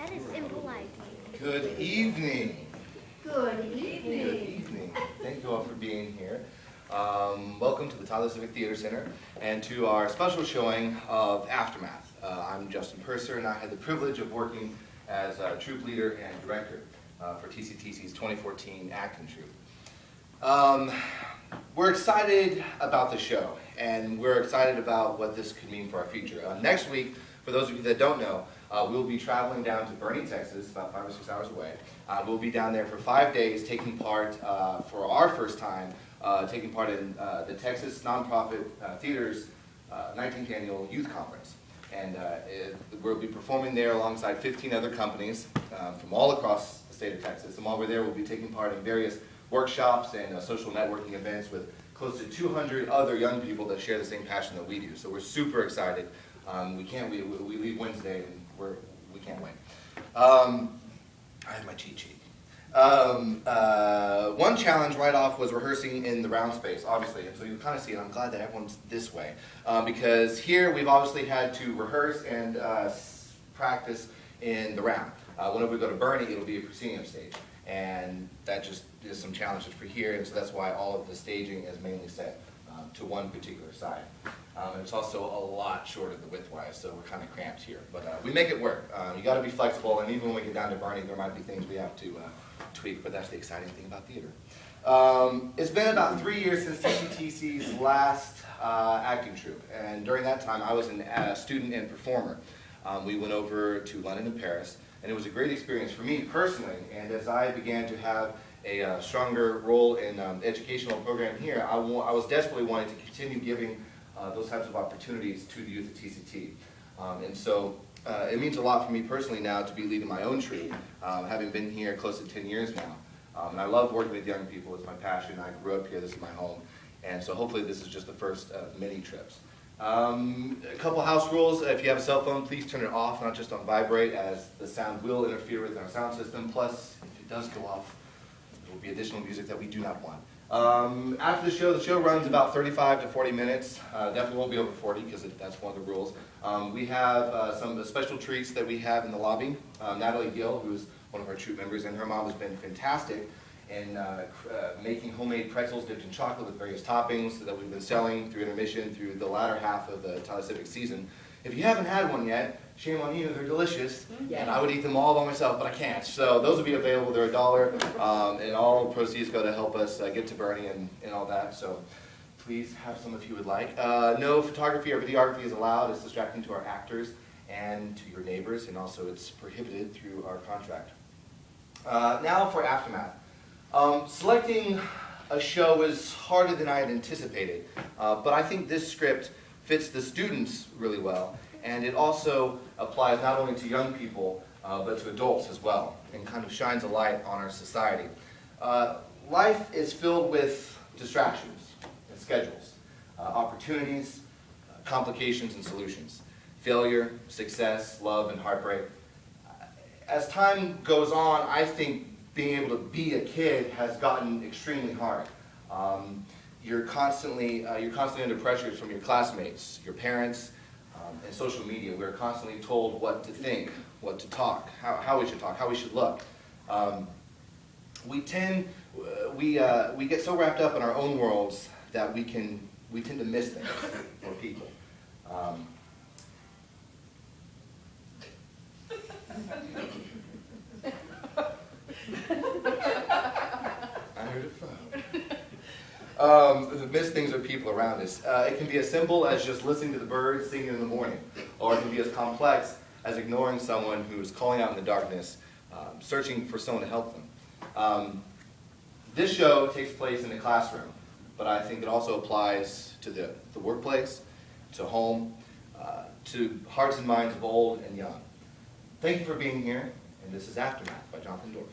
That is impolite. Good evening. Good evening. Good evening. Thank you all for being here. Welcome to the Tyler Civic Theater Center and to our special showing of Aftermath. I'm Justin Purser, and I had the privilege of working as a troupe leader and director for TCTC's 2014 acting troupe. We're excited about the show, and we're excited about what this could mean for our future. Next week, for those of you that don't know, we'll be traveling down to Boerne, Texas, about 5 or 6 hours away. We'll be down there for 5 days, taking part, for our first time, taking part in the Texas Nonprofit Theater's 19th Annual Youth Conference. And we'll be performing there alongside 15 other companies from all across the state of Texas. And while we're there, we'll be taking part in various workshops and social networking events with close to 200 other young people that share the same passion that we do. So we're super excited. We leave Wednesday and we can't wait. I have my cheat sheet. One challenge right off was rehearsing in the round space, obviously, and so you kind of see it. I'm glad that everyone's this way, because here we've obviously had to rehearse and practice in the round. Whenever we go to Boerne, it'll be a proscenium stage, and that just is some challenges for here, and so that's why all of the staging is mainly set to one particular side. And it's also a lot shorter the width-wise, so we're kind of cramped here. But we make it work. You got to be flexible, and even when we get down to Boerne, there might be things we have to tweak, but that's the exciting thing about theater. It's been about 3 years since TCTC's last acting troupe, and during that time I was a student and performer. We went over to London and Paris, and it was a great experience for me personally, and as I began to have a stronger role in the educational program here, I was desperately wanting to continue giving those types of opportunities to the youth at TCT. And so it means a lot for me personally now to be leading my own troupe, having been here close to 10 years now. And I love working with young people. It's my passion. I grew up here. This is my home. And so hopefully this is just the first of many trips. A couple house rules. If you have a cell phone, please turn it off, not just on vibrate, as the sound will interfere with our sound system. Plus, if it does go off, there will be additional music that we do not want. After the show runs about 35 to 40 minutes. Definitely won't be over 40 because that's one of the rules. We have some special treats that we have in the lobby. Natalie Gill, who's one of our troupe members, and her mom has been fantastic in making homemade pretzels dipped in chocolate with various toppings that we've been selling through intermission through the latter half of the Tyler Civic season. If you haven't had one yet, shame on you, they're delicious, and I would eat them all by myself, but I can't. So those will be available, they're $1, and all proceeds go to help us get to Boerne and all that, so please have some if you would like. No photography or videography is allowed. It's distracting to our actors and to your neighbors, and also it's prohibited through our contract. Now for Aftermath. Selecting a show is harder than I had anticipated, but I think this script fits the students really well, and it also applies not only to young people, but to adults as well, and kind of shines a light on our society. Life is filled with distractions and schedules, opportunities, complications and solutions, failure, success, love, and heartbreak. As time goes on, I think being able to be a kid has gotten extremely hard. You're constantly under pressures from your classmates, your parents, and social media. We're constantly told what to think, what to talk, how we should talk, how we should look. We get so wrapped up in our own worlds that we tend to miss things or people. I heard it from. Miss things or people around us. It can be as simple as just listening to the birds singing in the morning, or it can be as complex as ignoring someone who's calling out in the darkness, searching for someone to help them. This show takes place in the classroom, but I think it also applies to the workplace, to home, to hearts and minds of old and young. Thank you for being here, and this is Aftermath by Jonathan Dorff.